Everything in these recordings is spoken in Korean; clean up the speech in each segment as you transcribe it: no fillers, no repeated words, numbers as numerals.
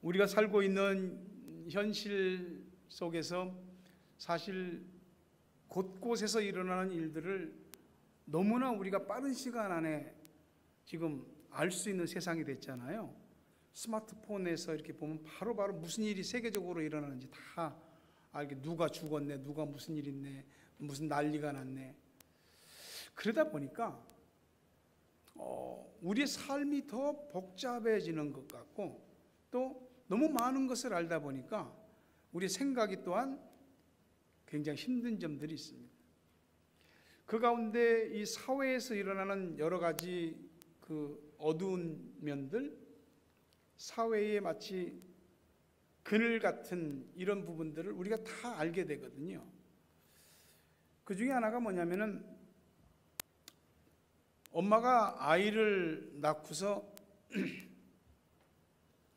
우리가 살고 있는 현실 속에서 사실 곳곳에서 일어나는 일들을 너무나 우리가 빠른 시간 안에 지금 알 수 있는 세상이 됐잖아요. 스마트폰에서 이렇게 보면 바로바로 무슨 일이 세계적으로 일어나는지 다 알게, 누가 죽었네, 누가 무슨 일 있네, 무슨 난리가 났네. 그러다 보니까 우리의 삶이 더 복잡해지는 것 같고, 또 너무 많은 것을 알다 보니까 우리의 생각이 또한 굉장히 힘든 점들이 있습니다. 그 가운데 이 사회에서 일어나는 여러 가지 그 어두운 면들, 사회에 마치 그늘 같은 이런 부분들을 우리가 다 알게 되거든요. 그 중에 하나가 뭐냐면은, 엄마가 아이를 낳고서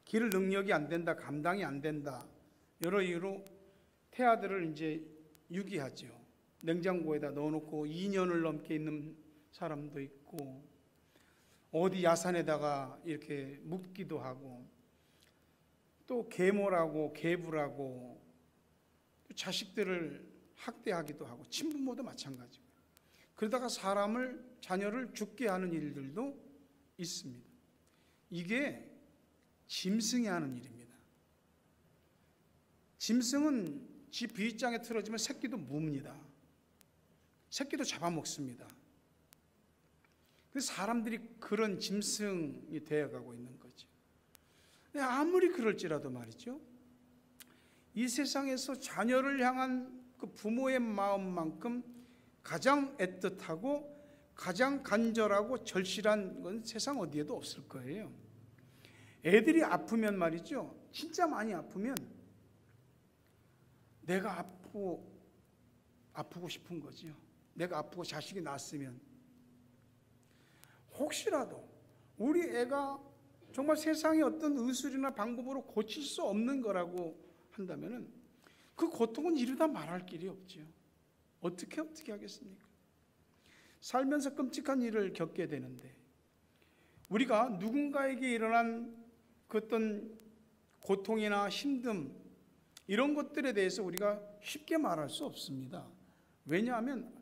기를 능력이 안 된다, 감당이 안 된다, 여러 이유로 태아들을 이제 유기하죠. 냉장고에다 넣어놓고 2년을 넘게 있는 사람도 있고, 어디 야산에다가 이렇게 묻기도 하고, 또 계모라고 계부라고 자식들을 학대하기도 하고, 친부모도 마찬가지고, 그러다가 자녀를 죽게 하는 일들도 있습니다. 이게 짐승이 하는 일입니다. 짐승은 지 비윗장에 틀어지면 새끼도 뭅니다. 새끼도 잡아먹습니다. 그래서 사람들이 그런 짐승이 되어가고 있는 거죠. 아무리 그럴지라도 말이죠, 이 세상에서 자녀를 향한 그 부모의 마음만큼 가장 애틋하고 가장 간절하고 절실한 건 세상 어디에도 없을 거예요. 애들이 아프면 말이죠, 진짜 많이 아프면 내가 아프고 싶은 거지요. 내가 아프고 자식이 낳았으면, 혹시라도 우리 애가 정말 세상의 어떤 의술이나 방법으로 고칠 수 없는 거라고 한다면은 그 고통은 이루다 말할 길이 없지요. 어떻게 하겠습니까? 살면서 끔찍한 일을 겪게 되는데, 우리가 누군가에게 일어난 그 어떤 고통이나 힘듦, 이런 것들에 대해서 우리가 쉽게 말할 수 없습니다. 왜냐하면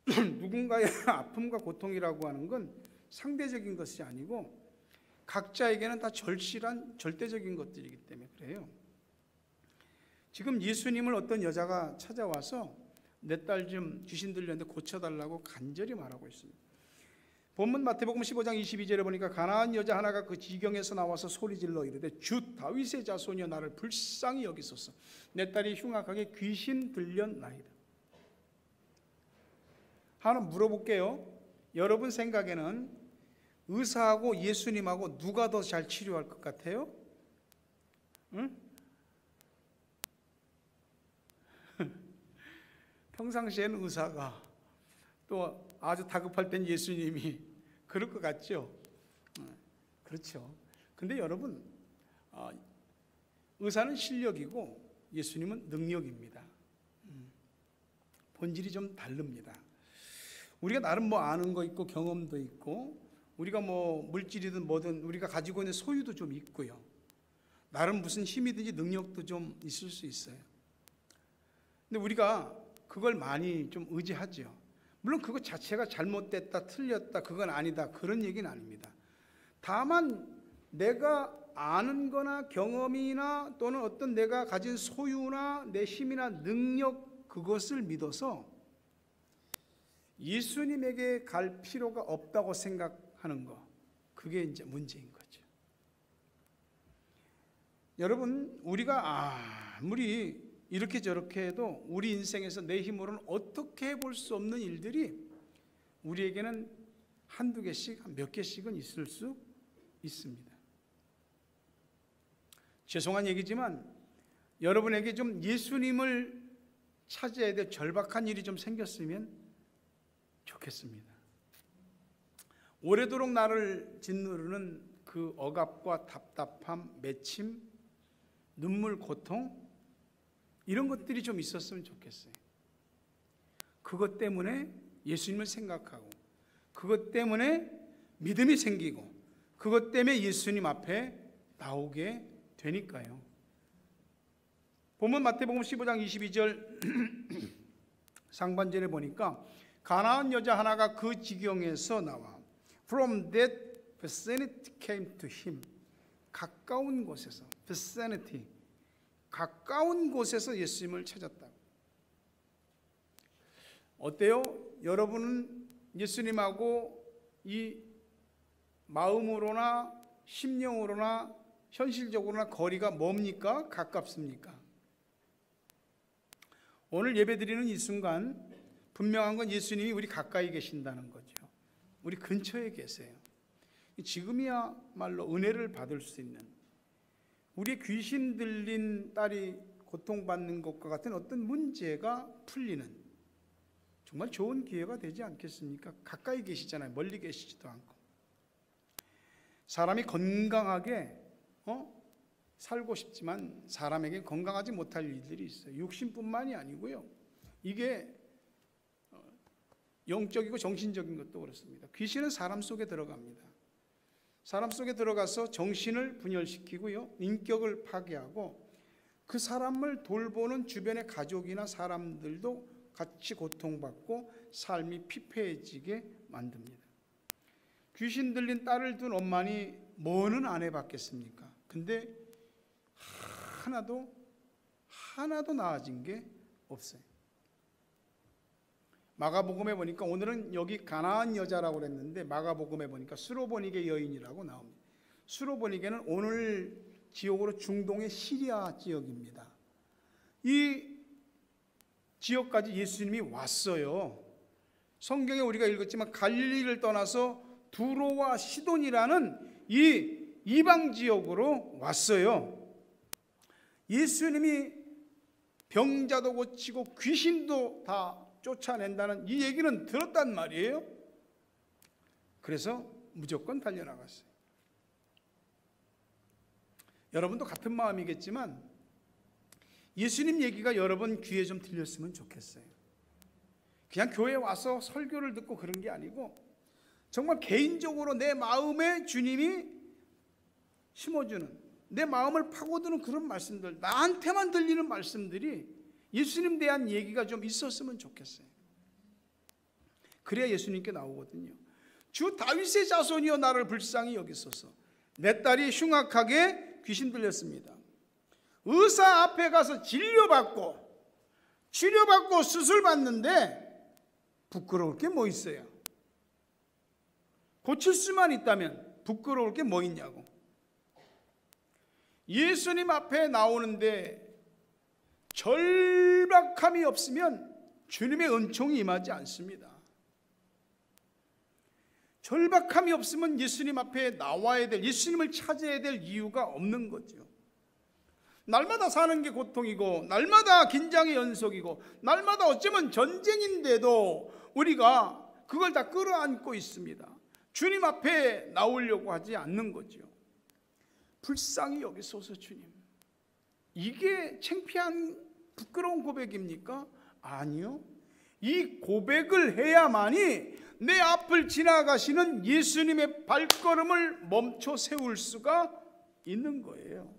누군가의 아픔과 고통이라고 하는 건 상대적인 것이 아니고 각자에게는 다 절실한 절대적인 것들이기 때문에 그래요. 지금 예수님을 어떤 여자가 찾아와서 내 딸 좀 귀신 들렸는데 고쳐달라고 간절히 말하고 있습니다. 본문 마태복음 15장 22절에 보니까, 가나안 여자 하나가 그 지경에서 나와서 소리질러 이르되, 주 다윗의 자손이여 나를 불쌍히 여기소서, 내 딸이 흉악하게 귀신 들렸나이다. 하나 물어볼게요. 여러분 생각에는 의사하고 예수님하고 누가 더 잘 치료할 것 같아요? 응? 평상시에는 의사가, 또 아주 다급할 땐 예수님이 그럴 것 같죠? 그렇죠. 근데 여러분, 의사는 실력이고 예수님은 능력입니다. 본질이 좀 다릅니다. 우리가 나름 아는 거 있고 경험도 있고, 우리가 물질이든 뭐든 우리가 가지고 있는 소유도 좀 있고요, 나름 무슨 힘이든지 능력도 좀 있을 수 있어요. 근데 우리가 그걸 많이 좀 의지하죠. 물론 그것 자체가 잘못됐다, 틀렸다, 그건 아니다, 그런 얘기는 아닙니다. 다만 내가 아는 거나 경험이나 또는 어떤 내가 가진 소유나 내 힘이나 능력, 그것을 믿어서 예수님에게 갈 필요가 없다고 생각하는 거, 그게 이제 문제인 거죠. 여러분, 우리가 아무리 이렇게 저렇게 해도 우리 인생에서 내 힘으로는 어떻게 해볼 수 없는 일들이 우리에게는 한두 개씩, 몇 개씩은 있을 수 있습니다. 죄송한 얘기지만 여러분에게 좀 예수님을 찾아야 될 절박한 일이 좀 생겼으면 좋겠습니다. 오래도록 나를 짓누르는 그 억압과 답답함, 매침, 눈물, 고통, 이런 것들이 좀 있었으면 좋겠어요. 그것 때문에 예수님을 생각하고, 그것 때문에 믿음이 생기고, 그것 때문에 예수님 앞에 나오게 되니까요. 보면 마태복음 15장 22절 상반절에 보니까 가나안 여자 하나가 그 지경에서 나와 From that vicinity came to him. 가까운 곳에서, vicinity, 가까운 곳에서 예수님을 찾았다. 어때요? 여러분은 예수님하고 이 마음으로나 심령으로나 현실적으로나 거리가 뭡니까? 가깝습니까? 오늘 예배드리는 이 순간 분명한 건 예수님이 우리 가까이 계신다는 거죠. 우리 근처에 계세요. 지금이야말로 은혜를 받을 수 있는, 우리의 귀신 들린 딸이 고통받는 것과 같은 어떤 문제가 풀리는 정말 좋은 기회가 되지 않겠습니까? 가까이 계시잖아요. 멀리 계시지도 않고. 사람이 건강하게 살고 싶지만 사람에게 건강하지 못할 일들이 있어요. 육신뿐만이 아니고요. 이게 영적이고 정신적인 것도 그렇습니다. 귀신은 사람 속에 들어갑니다. 사람 속에 들어가서 정신을 분열시키고요, 인격을 파괴하고 그 사람을 돌보는 주변의 가족이나 사람들도 같이 고통받고 삶이 피폐해지게 만듭니다. 귀신 들린 딸을 둔 엄마니 뭐는 안 해봤겠습니까? 근데 하나도 나아진 게 없어요. 마가복음에 보니까, 오늘은 여기 가나안 여자라고 그랬는데 마가복음에 보니까 수로보니게 여인이라고 나옵니다. 수로보니게는 오늘 지역으로 중동의 시리아 지역입니다. 이 지역까지 예수님이 왔어요. 성경에 우리가 읽었지만 갈릴리를 떠나서 두로와 시돈이라는 이 이방 지역으로 왔어요. 예수님이 병자도 고치고 귀신도 다 쫓아낸다는 이 얘기는 들었단 말이에요. 그래서 무조건 달려나갔어요. 여러분도 같은 마음이겠지만 예수님 얘기가 여러분 귀에 좀 들렸으면 좋겠어요. 그냥 교회에 와서 설교를 듣고 그런 게 아니고 정말 개인적으로 내 마음에 주님이 심어주는, 내 마음을 파고드는 그런 말씀들, 나한테만 들리는 말씀들이 예수님 대한 얘기가 좀 있었으면 좋겠어요. 그래야 예수님께 나오거든요. 주 다윗의 자손이여 나를 불쌍히 여기소서. 내 딸이 흉악하게 귀신 들렸습니다. 의사 앞에 가서 치료받고 수술받는데 부끄러울 게 뭐 있어요? 고칠 수만 있다면 부끄러울 게 뭐 있냐고. 예수님 앞에 나오는데 절박함이 없으면 주님의 은총이 임하지 않습니다. 절박함이 없으면 예수님 앞에 나와야 될, 예수님을 찾아야 될 이유가 없는 거죠. 날마다 사는 게 고통이고 날마다 긴장의 연속이고 날마다 어쩌면 전쟁인데도 우리가 그걸 다 끌어안고 있습니다. 주님 앞에 나오려고 하지 않는 거죠. 불쌍히 여기소서 주님. 이게 창피한 부끄러운 고백입니까? 아니요. 이 고백을 해야만이 내 앞을 지나가시는 예수님의 발걸음을 멈춰 세울 수가 있는 거예요.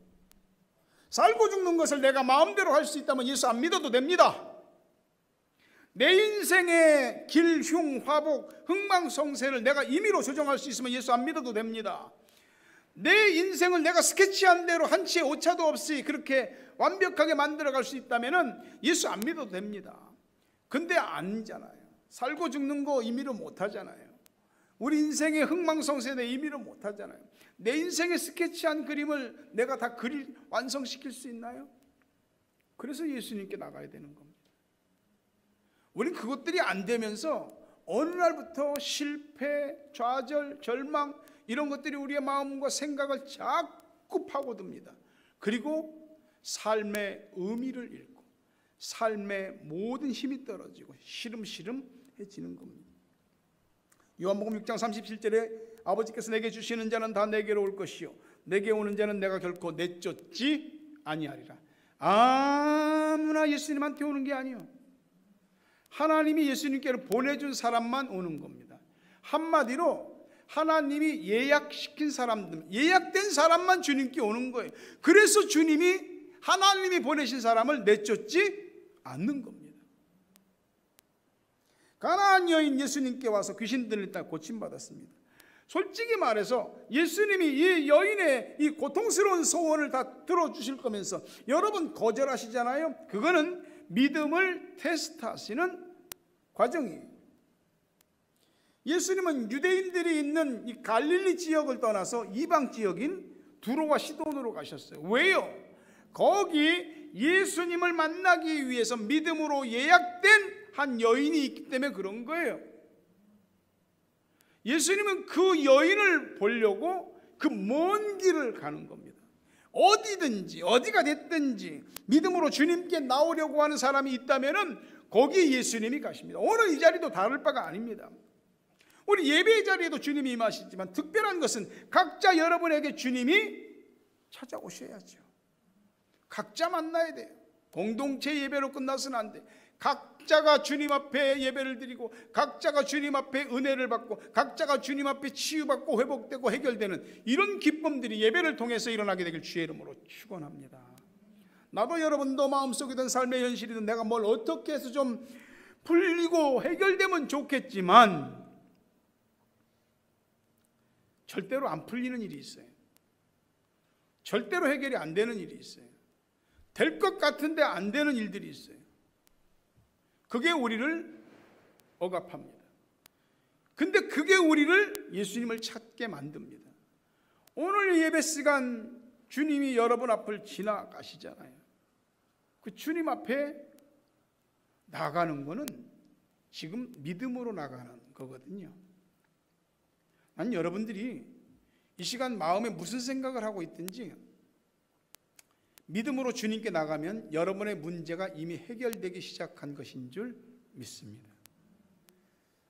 살고 죽는 것을 내가 마음대로 할 수 있다면 예수 안 믿어도 됩니다. 내 인생의 길, 흉, 화복, 흥망성쇠를 내가 임의로 조정할 수 있으면 예수 안 믿어도 됩니다. 내 인생을 내가 스케치한 대로 한치의 오차도 없이 그렇게 완벽하게 만들어갈 수 있다면 예수 안 믿어도 됩니다. 근데 아니잖아요. 살고 죽는 거 임의로 못하잖아요. 우리 인생의 흥망성쇠 내 임의로 못하잖아요. 내 인생의 스케치한 그림을 내가 다 완성시킬 수 있나요? 그래서 예수님께 나가야 되는 겁니다. 우린 그것들이 안 되면서 어느 날부터 실패, 좌절, 절망 이런 것들이 우리의 마음과 생각을 자꾸 파고듭니다. 그리고 삶의 의미를 잃고 삶의 모든 힘이 떨어지고 시름시름해지는 겁니다. 요한복음 6장 37절에 아버지께서 내게 주시는 자는 다 내게로 올 것이요 내게 오는 자는 내가 결코 내쫓지 아니하리라. 아무나 예수님한테 오는 게 아니요, 하나님이 예수님께로 보내준 사람만 오는 겁니다. 한마디로 하나님이 예약시킨 사람들, 예약된 사람만 주님께 오는 거예요. 그래서 주님이 하나님이 보내신 사람을 내쫓지 않는 겁니다. 가나안 여인 예수님께 와서 귀신 들렸다 고침받았습니다. 솔직히 말해서 예수님이 이 여인의 이 고통스러운 소원을 다 들어주실 거면서 여러분 거절하시잖아요. 그거는 믿음을 테스트하시는 과정이에요. 예수님은 유대인들이 있는 이 갈릴리 지역을 떠나서 이방 지역인 두로와 시돈으로 가셨어요. 왜요? 거기 예수님을 만나기 위해서 믿음으로 예약된 한 여인이 있기 때문에 그런 거예요. 예수님은 그 여인을 보려고 그 먼 길을 가는 겁니다. 어디든지 어디가 됐든지 믿음으로 주님께 나오려고 하는 사람이 있다면 거기에 예수님이 가십니다. 오늘 이 자리도 다를 바가 아닙니다. 우리 예배의 자리에도 주님이 임하시지만 특별한 것은 각자 여러분에게 주님이 찾아오셔야죠. 각자 만나야 돼요. 공동체 예배로 끝나서는 안 돼. 각자가 주님 앞에 예배를 드리고 각자가 주님 앞에 은혜를 받고 각자가 주님 앞에 치유받고 회복되고 해결되는 이런 기쁨들이 예배를 통해서 일어나게 되길 주의 이름으로 축원합니다. 나도 여러분도 마음속이든 삶의 현실이든 내가 뭘 어떻게 해서 좀 풀리고 해결되면 좋겠지만 절대로 안 풀리는 일이 있어요. 절대로 해결이 안 되는 일이 있어요. 될 것 같은데 안 되는 일들이 있어요. 그게 우리를 억압합니다. 근데 그게 우리를 예수님을 찾게 만듭니다. 오늘 예배 시간 주님이 여러분 앞을 지나가시잖아요. 그 주님 앞에 나가는 거는 지금 믿음으로 나가는 거거든요. 난 여러분들이 이 시간 마음에 무슨 생각을 하고 있든지 믿음으로 주님께 나가면 여러분의 문제가 이미 해결되기 시작한 것인 줄 믿습니다.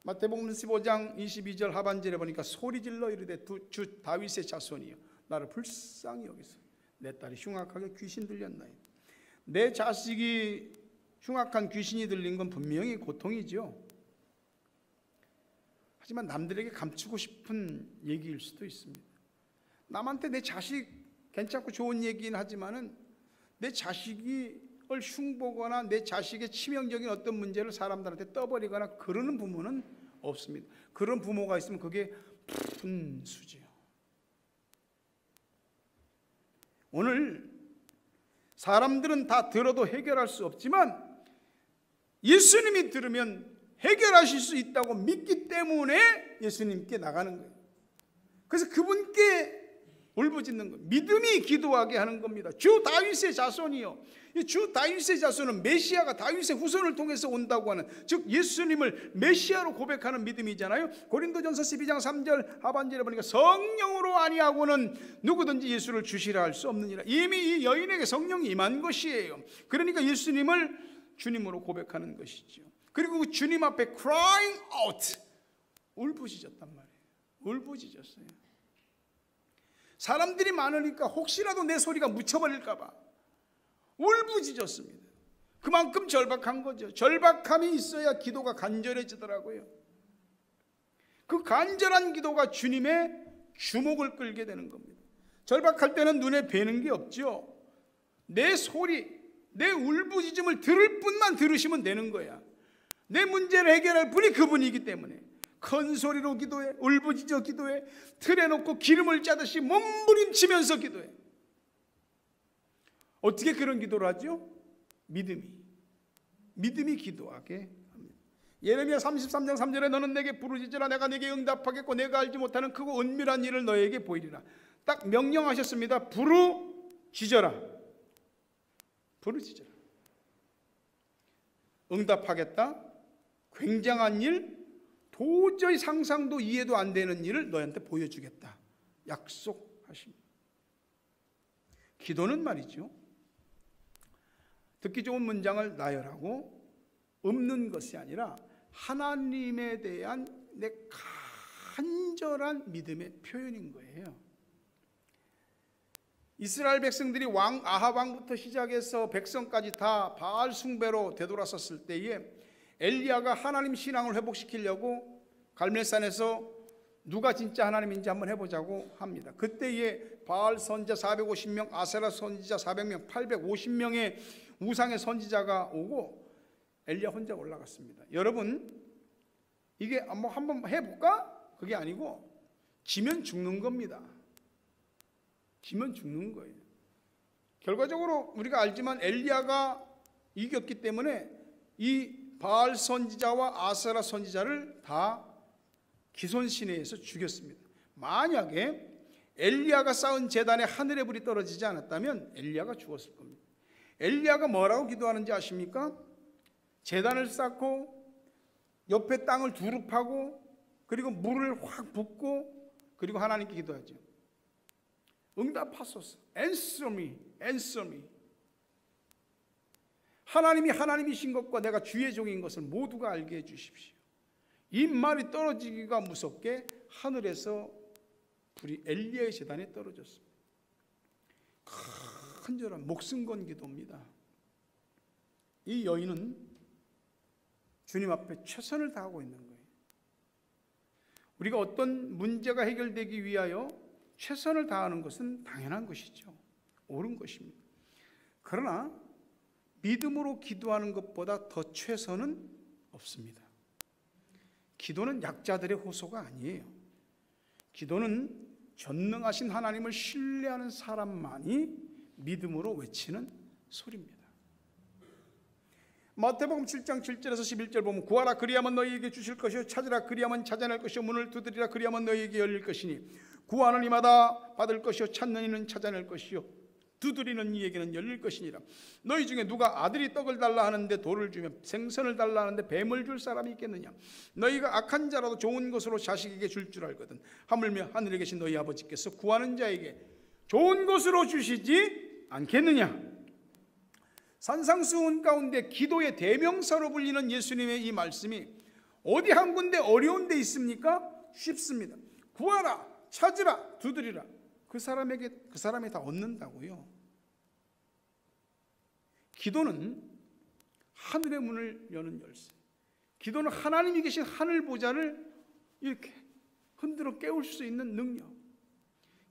마태복음 15장 22절 하반절에 보니까 소리질러 이르되 주 다윗의 자손이여 나를 불쌍히 여기소. 내 딸이 흉악하게 귀신 들렸나이다. 내 자식이 흉악한 귀신이 들린 건 분명히 고통이죠. 하지만 남들에게 감추고 싶은 얘기일 수도 있습니다. 남한테 내 자식 괜찮고 좋은 얘기는 하지만은 내 자식을 흉보거나 내 자식의 치명적인 어떤 문제를 사람들한테 떠버리거나 그러는 부모는 없습니다. 그런 부모가 있으면 그게 분수지요. 오늘 사람들은 다 들어도 해결할 수 없지만 예수님이 들으면 해결하실 수 있다고 믿기 때문에 예수님께 나가는 거예요. 그래서 그분께 울부짖는 거예요. 믿음이 기도하게 하는 겁니다. 주 다윗의 자손이요. 이 주 다윗의 자손은 메시아가 다윗의 후손을 통해서 온다고 하는, 즉 예수님을 메시아로 고백하는 믿음이잖아요. 고린도전서 12장 3절 하반절에 보니까 성령으로 아니하고는 누구든지 예수를 주시라 할 수 없느니라. 이미 이 여인에게 성령이 임한 것이에요. 그러니까 예수님을 주님으로 고백하는 것이죠. 그리고 그 주님 앞에 crying out, 울부짖었단 말이에요. 울부짖었어요. 사람들이 많으니까 혹시라도 내 소리가 묻혀버릴까 봐 울부짖었습니다. 그만큼 절박한 거죠. 절박함이 있어야 기도가 간절해지더라고요. 그 간절한 기도가 주님의 주목을 끌게 되는 겁니다. 절박할 때는 눈에 뵈는 게 없죠. 내 소리, 내 울부짖음을 들을 뿐만 들으시면 되는 거야. 내 문제를 해결할 분이 그분이기 때문에 큰 소리로 기도해, 울부짖어 기도해, 틀에 놓고 기름을 짜듯이 몸부림치면서 기도해. 어떻게 그런 기도를 하죠? 믿음이 기도하게 합니다. 예레미야 33장 3절에 너는 내게 부르짖으라 내가 내게 응답하겠고 내가 알지 못하는 크고 은밀한 일을 너에게 보이리라. 딱 명령하셨습니다. 부르짖어라. 부르짖어라. 응답하겠다. 굉장한 일, 도저히 상상도 이해도 안 되는 일을 너한테 보여주겠다. 약속하십니다. 기도는 말이죠. 듣기 좋은 문장을 나열하고 읊는 것이 아니라 하나님에 대한 내 간절한 믿음의 표현인 거예요. 이스라엘 백성들이 왕 아합 왕부터 시작해서 백성까지 다 바알 숭배로 되돌아섰을 때에 엘리야가 하나님 신앙을 회복시키려고 갈멜산에서 누가 진짜 하나님인지 한번 해보자고 합니다. 그때에 바알 선지자 450명, 아세라 선지자 400명, 850명의 우상의 선지자가 오고 엘리야 혼자 올라갔습니다. 여러분, 이게 뭐 한번 해볼까? 그게 아니고 지면 죽는 겁니다. 지면 죽는 거예요. 결과적으로 우리가 알지만 엘리야가 이겼기 때문에 이 바알 선지자와 아세라 선지자를 다 기손 시내에서 죽였습니다. 만약에 엘리야가 쌓은 제단에 하늘의 불이 떨어지지 않았다면 엘리야가 죽었을 겁니다. 엘리야가 뭐라고 기도하는지 아십니까? 제단을 쌓고 옆에 땅을 두루 파고 그리고 물을 확 붓고 그리고 하나님께 기도하죠. 응답하소서. Answer me, answer me. 하나님이 하나님이신 것과 내가 주의 종인 것을 모두가 알게 해주십시오. 이 말이 떨어지기가 무섭게 하늘에서 불이 엘리야의 제단에 떨어졌습니다. 간절한 목숨 건 기도입니다. 이 여인은 주님 앞에 최선을 다하고 있는 거예요. 우리가 어떤 문제가 해결되기 위하여 최선을 다하는 것은 당연한 것이죠. 옳은 것입니다. 그러나 믿음으로 기도하는 것보다 더 최선은 없습니다. 기도는 약자들의 호소가 아니에요. 기도는 전능하신 하나님을 신뢰하는 사람만이 믿음으로 외치는 소리입니다. 마태복음 7장 7절에서 11절 보면 구하라 그리하면 너희에게 주실 것이요 찾으라 그리하면 찾아낼 것이요 문을 두드리라 그리하면 너희에게 열릴 것이니 구하는 이마다 받을 것이요 찾는 이는 찾아낼 것이요 두드리는 이에게는 열릴 것이니라. 너희 중에 누가 아들이 떡을 달라 하는데 돌을 주며 생선을 달라 하는데 뱀을 줄 사람이 있겠느냐. 너희가 악한 자라도 좋은 것으로 자식에게 줄 줄 알거든. 하물며 하늘에 계신 너희 아버지께서 구하는 자에게 좋은 것으로 주시지 않겠느냐. 산상수훈 가운데 기도의 대명사로 불리는 예수님의 이 말씀이 어디 한 군데 어려운 데 있습니까? 쉽습니다. 구하라, 찾으라, 두드리라. 그 사람이 다 얻는다고요. 기도는 하늘의 문을 여는 열쇠. 기도는 하나님이 계신 하늘 보좌를 이렇게 흔들어 깨울 수 있는 능력.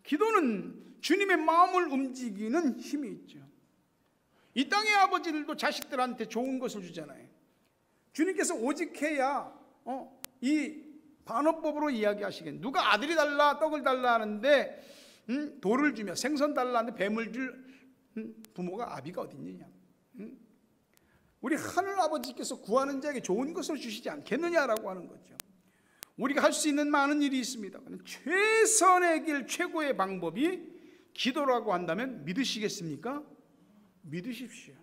기도는 주님의 마음을 움직이는 힘이 있죠. 이 땅의 아버지들도 자식들한테 좋은 것을 주잖아요. 주님께서 오직 해야 이 반어법으로 이야기하시겠네. 누가 아들이 달라 떡을 달라 하는데 돌을 주며 생선 달라 하는데 뱀을 줄 부모가 아비가 어디 있느냐. 우리 하늘 아버지께서 구하는 자에게 좋은 것을 주시지 않겠느냐라고 하는 거죠. 우리가 할 수 있는 많은 일이 있습니다. 최선의 길 최고의 방법이 기도라고 한다면 믿으시겠습니까? 믿으십시오.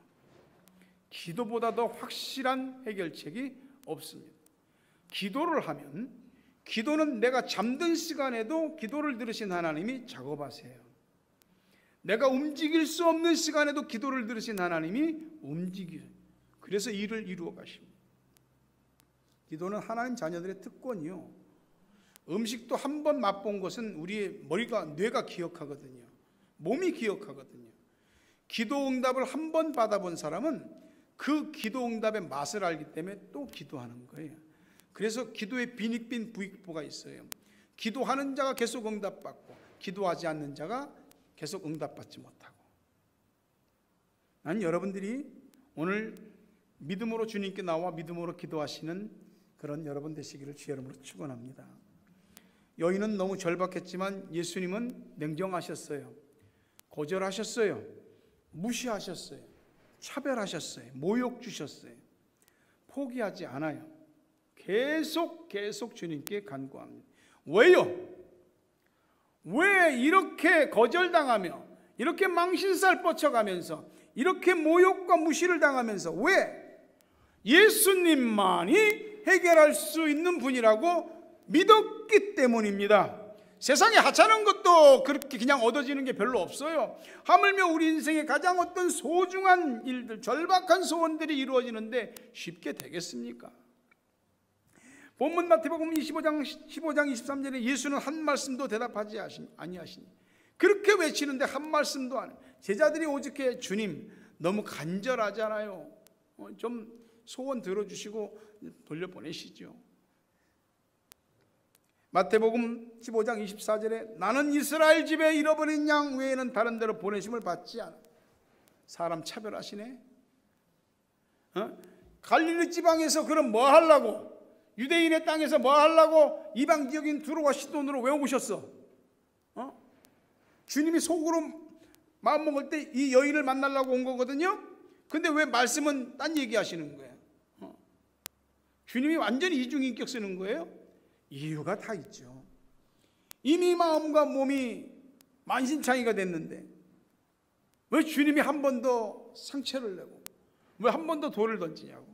기도보다 더 확실한 해결책이 없습니다. 기도를 하면 기도는 내가 잠든 시간에도 기도를 들으신 하나님이 작업하세요. 내가 움직일 수 없는 시간에도 기도를 들으신 하나님이 움직여요. 그래서 일을 이루어 가십니다. 기도는 하나님 자녀들의 특권이요. 음식도 한 번 맛본 것은 우리의 뇌가 기억하거든요. 몸이 기억하거든요. 기도 응답을 한 번 받아본 사람은 그 기도 응답의 맛을 알기 때문에 또 기도하는 거예요. 그래서 기도에 빈익빈 부익부가 있어요. 기도하는 자가 계속 응답받고 기도하지 않는 자가 계속 응답받지 못하고. 난 여러분들이 오늘 믿음으로 주님께 나와 믿음으로 기도하시는 그런 여러분 되시기를 주의 이름으로 축원합니다. 여인은 너무 절박했지만 예수님은 냉정하셨어요. 거절하셨어요. 무시하셨어요. 차별하셨어요. 모욕 주셨어요. 포기하지 않아요. 계속 주님께 간구합니다. 왜요? 왜 이렇게 거절당하며 이렇게 망신살 뻗쳐가면서 이렇게 모욕과 무시를 당하면서 왜 예수님만이 해결할 수 있는 분이라고 믿었기 때문입니다. 세상에 하찮은 것도 그렇게 그냥 얻어지는 게 별로 없어요. 하물며 우리 인생의 가장 어떤 소중한 일들, 절박한 소원들이 이루어지는데 쉽게 되겠습니까? 본문 마태복음 15장 23절에 예수는 한 말씀도 대답하지 아니하시니 그렇게 외치는데 한 말씀도 안 해요. 제자들이 오직해 주님 너무 간절하잖아요. 좀 소원 들어주시고 돌려보내시죠. 마태복음 15장 24절에 나는 이스라엘 집에 잃어버린 양 외에는 다른 데로 보내심을 받지 않아. 사람 차별하시네. 갈릴리 지방에서 그럼 뭐 하려고, 유대인의 땅에서 뭐 하려고 이방 지역인 두로와 시돈으로 왜 오셨어? 주님이 속으로 마음 먹을 때 이 여인을 만나려고 온 거거든요. 근데 왜 말씀은 딴 얘기 하시는 거예요? 주님이 완전히 이중인격 쓰는 거예요? 이유가 다 있죠. 이미 마음과 몸이 만신창이가 됐는데 왜 주님이 한 번 더 상처를 내고 왜 한 번 더 돌을 던지냐고.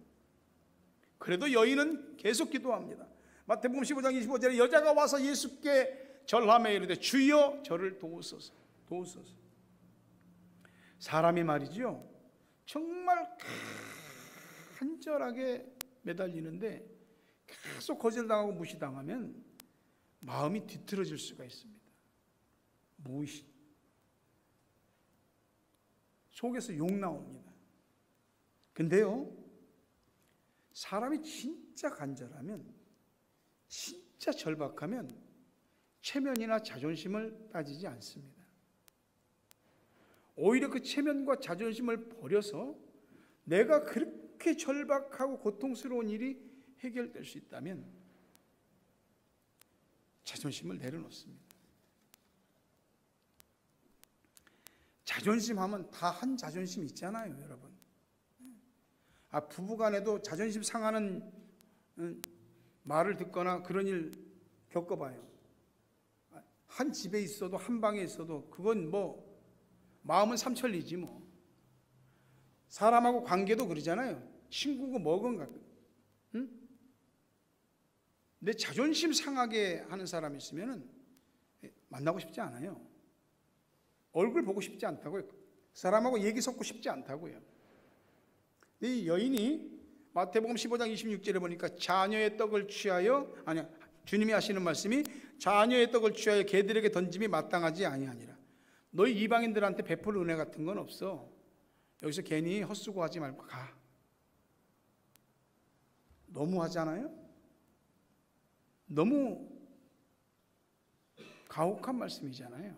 그래도 여인은 계속 기도합니다. 마태복음 15장 25절에 여자가 와서 예수께 절하며 이르되 주여 저를 도우소서. 도우소서. 사람이 말이죠, 정말 간절하게 매달리는데 계속 거절당하고 무시당하면 마음이 뒤틀어질 수가 있습니다. 무시. 속에서 욕 나옵니다. 근데요, 사람이 진짜 간절하면, 진짜 절박하면 체면이나 자존심을 따지지 않습니다. 오히려 그 체면과 자존심을 버려서 내가 그렇게 절박하고 고통스러운 일이 해결될 수 있다면 자존심을 내려놓습니다. 자존심 하면 다 한 자존심 있잖아요, 여러분. 부부간에도 자존심 상하는 말을 듣거나 그런 일 겪어봐요. 한 집에 있어도, 한 방에 있어도 그건 뭐 마음은 삼천리지 뭐. 사람하고 관계도 그러잖아요. 친구고 뭐건 내 자존심 상하게 하는 사람이 있으면 만나고 싶지 않아요. 얼굴 보고 싶지 않다고요. 사람하고 얘기 섞고 싶지 않다고요. 이 여인이 마태복음 15장 26절에 보니까 자녀의 떡을 취하여, 주님이 하시는 말씀이 자녀의 떡을 취하여 개들에게 던짐이 마땅하지 아니하니라. 너희 이방인들한테 베풀 은혜 같은 건 없어. 여기서 괜히 헛수고하지 말고 가. 너무 하잖아요? 너무 가혹한 말씀이잖아요.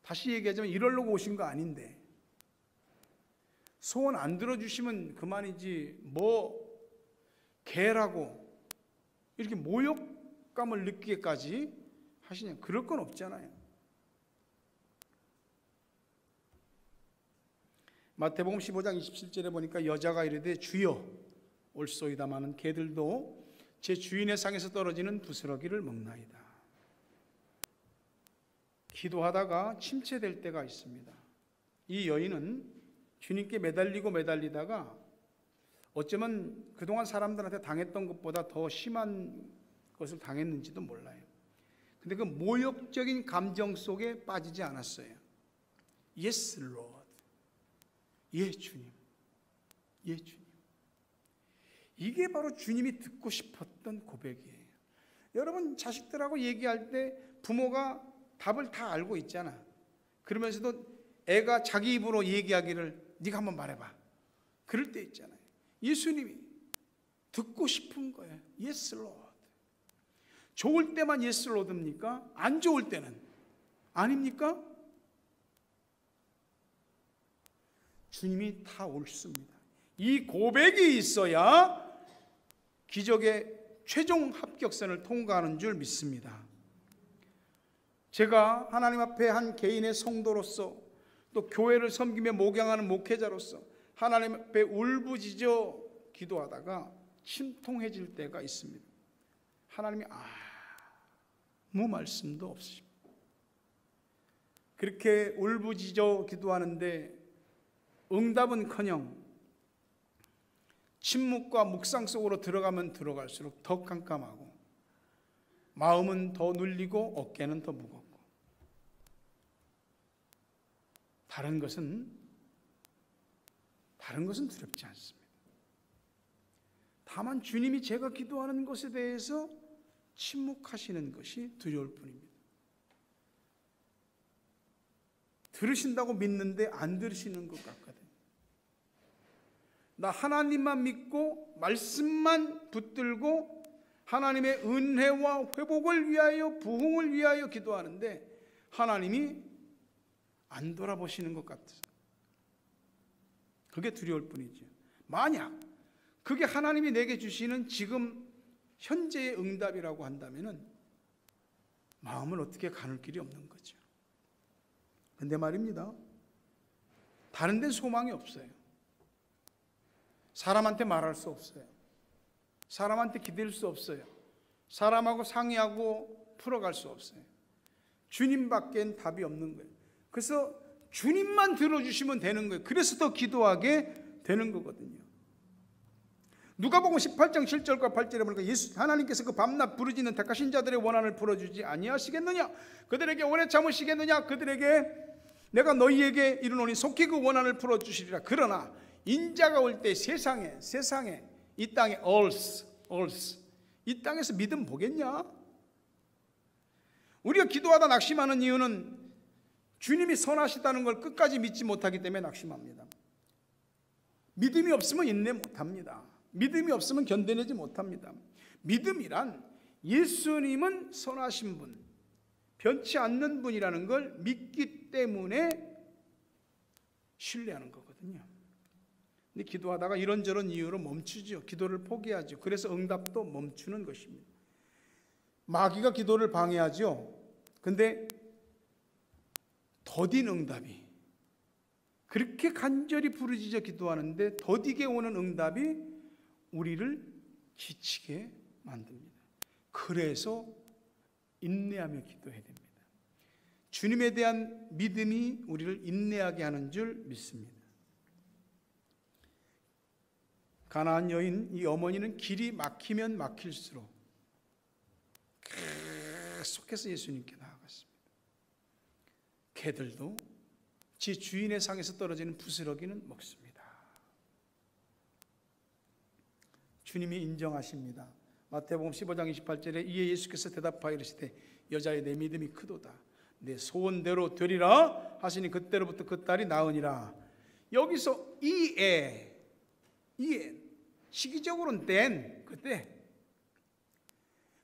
다시 얘기하자면 이러려고 오신 거 아닌데 소원 안 들어주시면 그만이지 뭐 개라고 이렇게 모욕감을 느끼게까지 하시냐. 그럴 건 없잖아요. 마태복음 15장 27절에 보니까 여자가 이르되 주여 올소이다마는 개들도 제 주인의 상에서 떨어지는 부스러기를 먹나이다. 기도하다가 침체될 때가 있습니다. 이 여인은 주님께 매달리다가 어쩌면 그동안 사람들한테 당했던 것보다 더 심한 것을 당했는지도 몰라요. 근데 그 모욕적인 감정 속에 빠지지 않았어요. Yes, Lord. 예, 주님. 예, 주님. 이게 바로 주님이 듣고 싶었던 고백이에요. 여러분, 자식들하고 얘기할 때 부모가 답을 다 알고 있잖아. 그러면서도 애가 자기 입으로 얘기하기를 네가 한번 말해봐. 그럴 때 있잖아요. 예수님이 듣고 싶은 거예요. Yes, Lord. 좋을 때만 Yes, Lord입니까? 안 좋을 때는 아닙니까? 주님이 다 옳습니다. 이 고백이 있어야 기적의 최종 합격선을 통과하는 줄 믿습니다. 제가 하나님 앞에 한 개인의 성도로서 또 교회를 섬기며 목양하는 목회자로서 하나님 앞에 울부짖어 기도하다가 침통해질 때가 있습니다. 하나님이 아무 말씀도 없으십니다. 그렇게 울부짖어 기도하는데 응답은커녕 침묵과 묵상 속으로 들어가면 들어갈수록 더 깜깜하고 마음은 더 눌리고 어깨는 더 무겁고 다른 것은 두렵지 않습니다. 다만 주님이 제가 기도하는 것에 대해서 침묵하시는 것이 두려울 뿐입니다. 들으신다고 믿는데 안 들으시는 것 같거든요. 나 하나님만 믿고 말씀만 붙들고 하나님의 은혜와 회복을 위하여, 부흥을 위하여 기도하는데 하나님이 안 돌아보시는 것 같아서 그게 두려울 뿐이죠. 만약 그게 하나님이 내게 주시는 지금 현재의 응답이라고 한다면 마음은 어떻게 가눌 길이 없는 거죠. 근데 말입니다, 다른 데는 소망이 없어요. 사람한테 말할 수 없어요. 사람한테 기댈 수 없어요. 사람하고 상의하고 풀어갈 수 없어요. 주님밖엔 답이 없는 거예요. 그래서 주님만 들어주시면 되는 거예요. 그래서 더 기도하게 되는 거거든요. 누가복음 18장 7절과 8절에 보니까 하나님께서 그 밤낮 부르짖는 택하신 자들의 원한을 풀어주지 아니하시겠느냐, 그들에게 오래 참으시겠느냐, 그들에게 내가 너희에게 이르노니 속히 그 원한을 풀어주시리라. 그러나 인자가 올 때 세상에 이 땅에 이 땅에서 믿음 보겠냐? 우리가 기도하다 낙심하는 이유는 주님이 선하시다는 걸 끝까지 믿지 못하기 때문에 낙심합니다. 믿음이 없으면 인내 못합니다. 믿음이 없으면 견뎌내지 못합니다. 믿음이란 예수님은 선하신 분, 변치 않는 분이라는 걸 믿기 때문에 신뢰하는 거거든요. 근데 기도하다가 이런저런 이유로 멈추죠. 기도를 포기하죠. 그래서 응답도 멈추는 것입니다. 마귀가 기도를 방해하죠. 근데 더딘 응답이, 그렇게 간절히 부르짖어 기도하는데 더디게 오는 응답이 우리를 지치게 만듭니다. 그래서 인내하며 기도해야 됩니다. 주님에 대한 믿음이 우리를 인내하게 하는 줄 믿습니다. 가나안 여인 이 어머니는 길이 막히면 막힐수록 계속해서 예수님께 나아갔습니다. 개들도 제 주인의 상에서 떨어지는 부스러기는 먹습니다. 주님이 인정하십니다. 마태복음 15장 28절에 이에 예수께서 대답하여 이르시되 여자의 내 믿음이 크도다, 내 소원대로 되리라 하시니 그때로부터 그 딸이 나으니라. 여기서 이에 시기적으로는 된 그때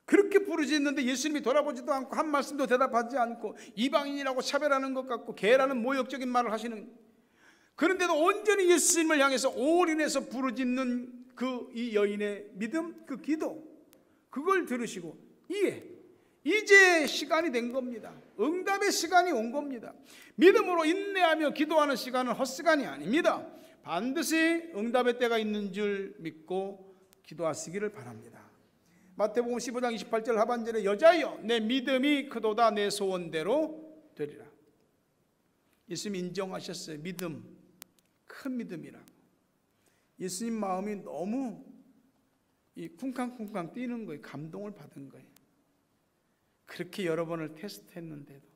그렇게 부르짖는데 예수님이 돌아보지도 않고 한 말씀도 대답하지 않고 이방인이라고 차별하는 것 같고 개라는 모욕적인 말을 하시는, 그런데도 온전히 예수님을 향해서 올인해서 부르짖는 이 여인의 믿음, 그 기도, 그걸 들으시고 이제 시간이 된 겁니다. 응답의 시간이 온 겁니다. 믿음으로 인내하며 기도하는 시간은 헛시간이 아닙니다. 반드시 응답의 때가 있는 줄 믿고 기도하시기를 바랍니다. 마태복음 15장 28절 하반절에 여자여 내 믿음이 크도다, 내 소원대로 되리라. 예수님 인정하셨어요. 믿음, 큰 믿음이라고. 예수님 마음이 너무 쿵쾅쿵쾅 뛰는 거예요. 감동을 받은 거예요. 그렇게 여러 번을 테스트했는데도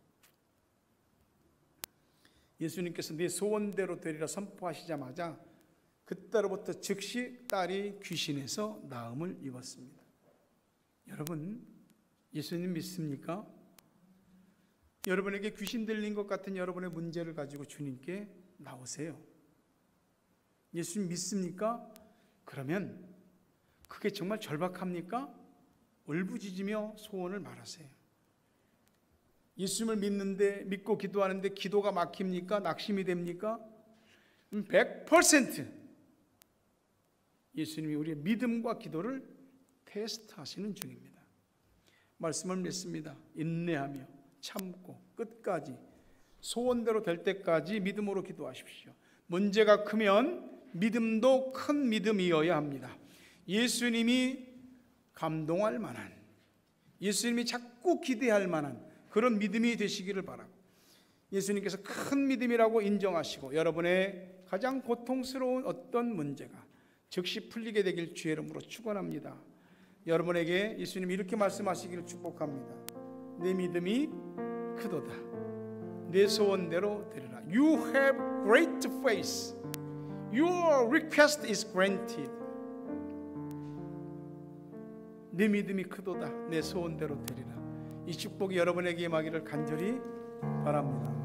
예수님께서 네 소원대로 되리라 선포하시자마자 그때로부터 즉시 딸이 귀신에서 나음을 입었습니다. 여러분, 예수님 믿습니까? 여러분에게 귀신 들린 것 같은 여러분의 문제를 가지고 주님께 나오세요. 예수님 믿습니까? 그러면 그게 정말 절박합니까? 울부짖으며 소원을 말하세요. 예수님을 믿고 기도하는데 기도가 막힙니까? 낙심이 됩니까? 100% 예수님이 우리의 믿음과 기도를 테스트하시는 중입니다. 말씀을 믿습니다. 인내하며 참고 끝까지 소원대로 될 때까지 믿음으로 기도하십시오. 문제가 크면 믿음도 큰 믿음이어야 합니다. 예수님이 감동할 만한, 예수님이 자꾸 기대할 만한 그런 믿음이 되시기를 바라고, 예수님께서 큰 믿음이라고 인정하시고 여러분의 가장 고통스러운 어떤 문제가 즉시 풀리게 되길 주의 이름으로 축원합니다. 여러분에게 예수님이 이렇게 말씀하시기를 축복합니다. 내 믿음이 크도다, 내 소원대로 되리라. You have great faith. Your request is granted. 내 믿음이 크도다, 내 소원대로 되리라. 이 축복이 여러분에게 임하기를 간절히 바랍니다.